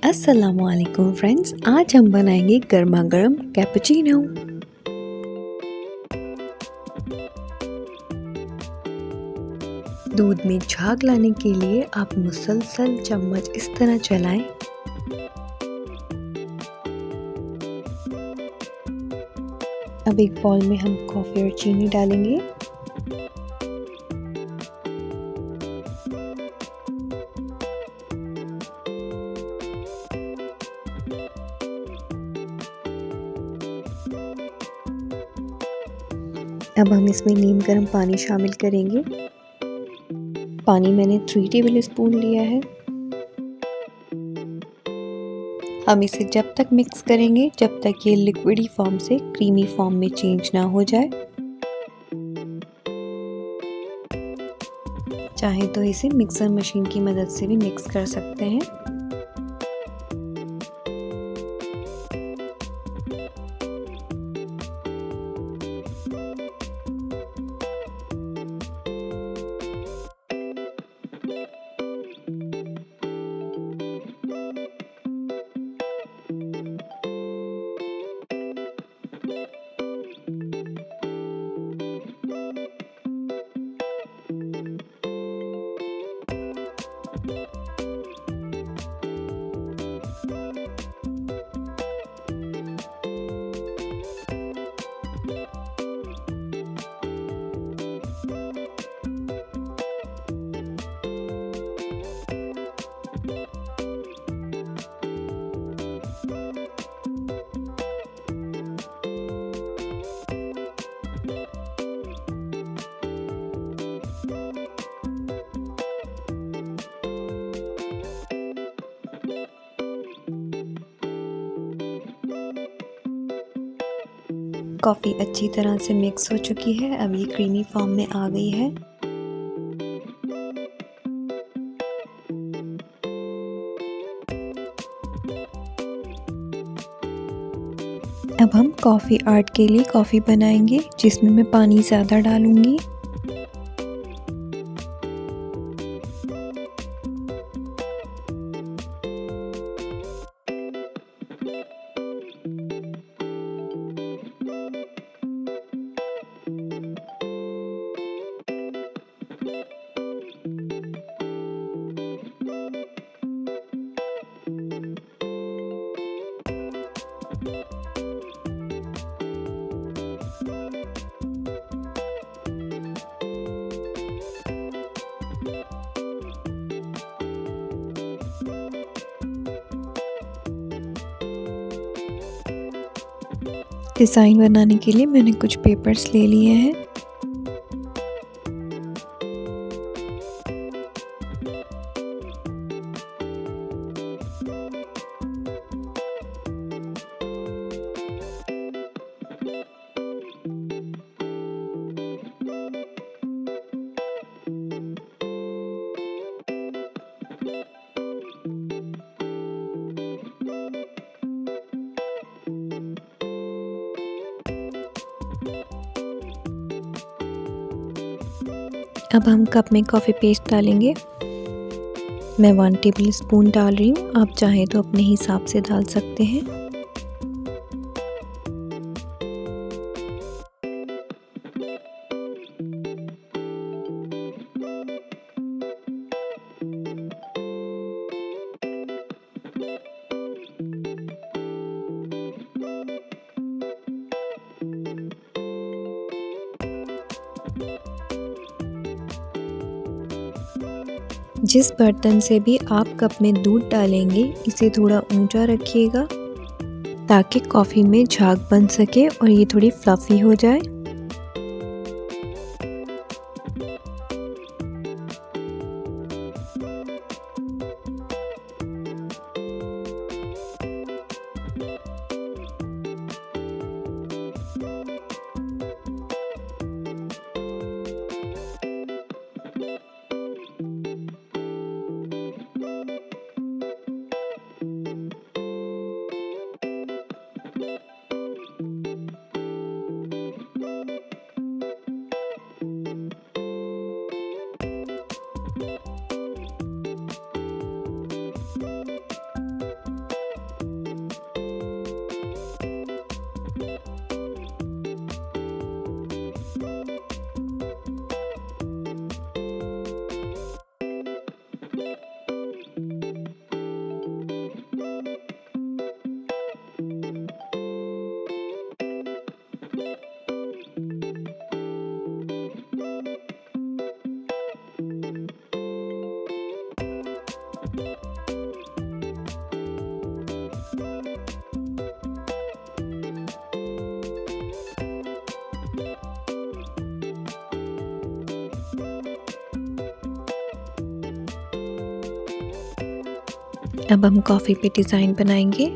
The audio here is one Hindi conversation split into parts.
अस्सलामुअलैकुम फ्रेंड्स, आज हम बनाएंगे गर्मा गर्म कैपुचिनो। दूध में झाग लाने के लिए आप मुसलसल चम्मच इस तरह चलाएं। अब एक बाउल में हम कॉफ़ी और चीनी डालेंगे। अब हम इसमें नीम गर्म पानी शामिल करेंगे। पानी मैंने 3 टेबल स्पून लिया है। हम इसे जब तक मिक्स करेंगे जब तक ये लिक्विडी फॉर्म से क्रीमी फॉर्म में चेंज ना हो जाए। चाहे तो इसे मिक्सर मशीन की मदद से भी मिक्स कर सकते हैं। कॉफ़ी अच्छी तरह से मिक्स हो चुकी है। अब ये क्रीमी फॉर्म में आ गई है। अब हम कॉफ़ी आर्ट के लिए कॉफ़ी बनाएंगे, जिसमें मैं पानी ज़्यादा डालूंगी। डिज़ाइन बनाने के लिए मैंने कुछ पेपर्स ले लिए हैं। अब हम कप में कॉफ़ी पेस्ट डालेंगे। मैं 1 टेबल स्पून डाल रही हूँ, आप चाहें तो अपने हिसाब से डाल सकते हैं। जिस बर्तन से भी आप कप में दूध डालेंगे, इसे थोड़ा ऊंचा रखिएगा ताकि कॉफ़ी में झाग बन सके और ये थोड़ी फ्लफ़ी हो जाए। अब हम कॉफ़ी पे डिज़ाइन बनाएंगे।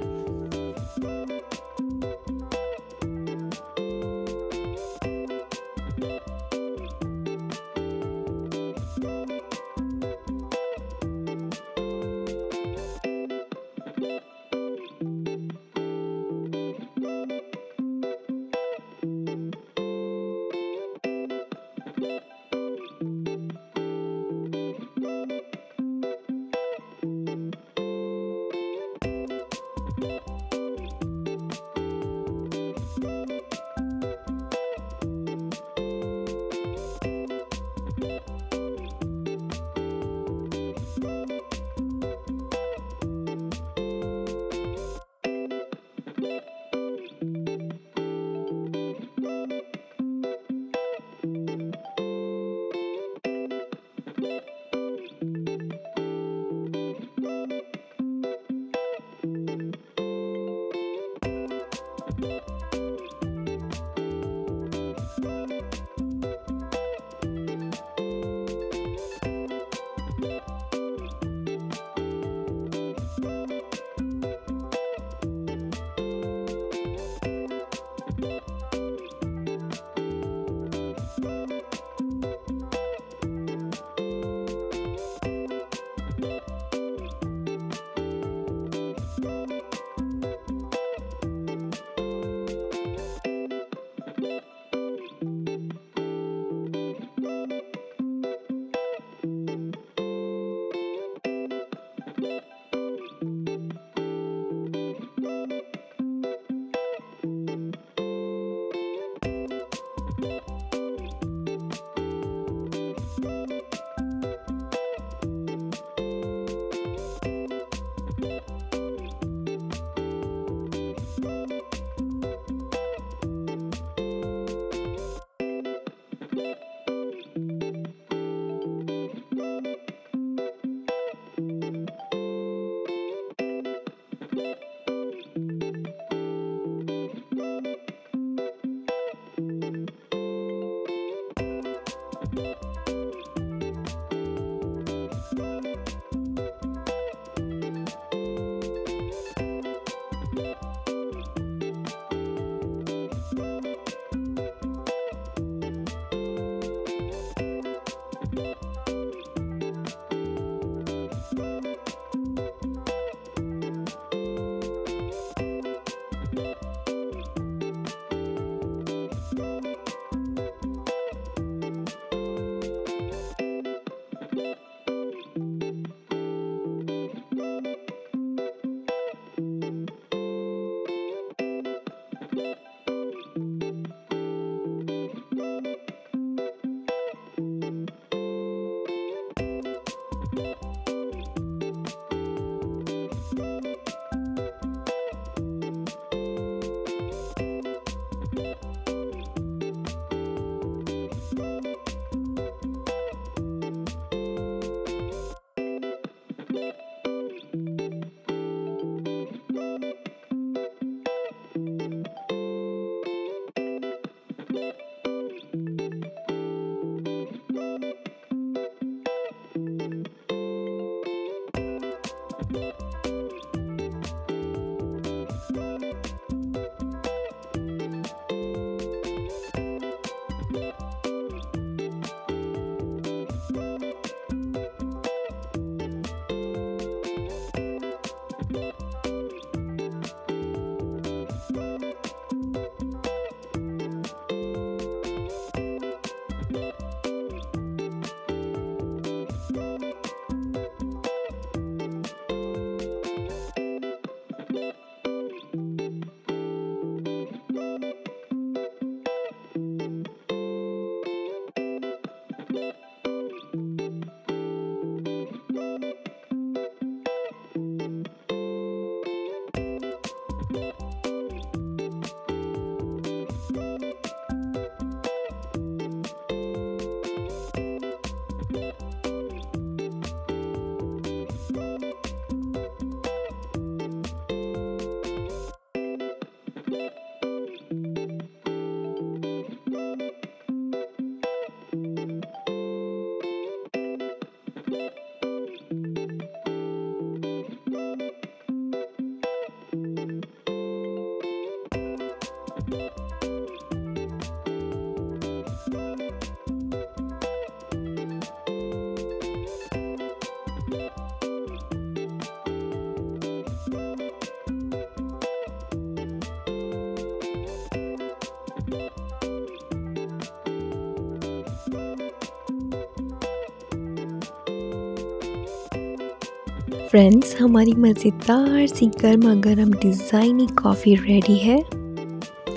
फ्रेंड्स, हमारी मज़ेदार सी गर्मा गर्म डिज़ाइनी कॉफ़ी रेडी है।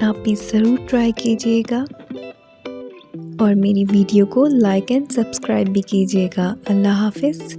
आप भी ज़रूर ट्राई कीजिएगा और मेरी वीडियो को लाइक एंड सब्सक्राइब भी कीजिएगा। अल्लाह हाफ़िज़।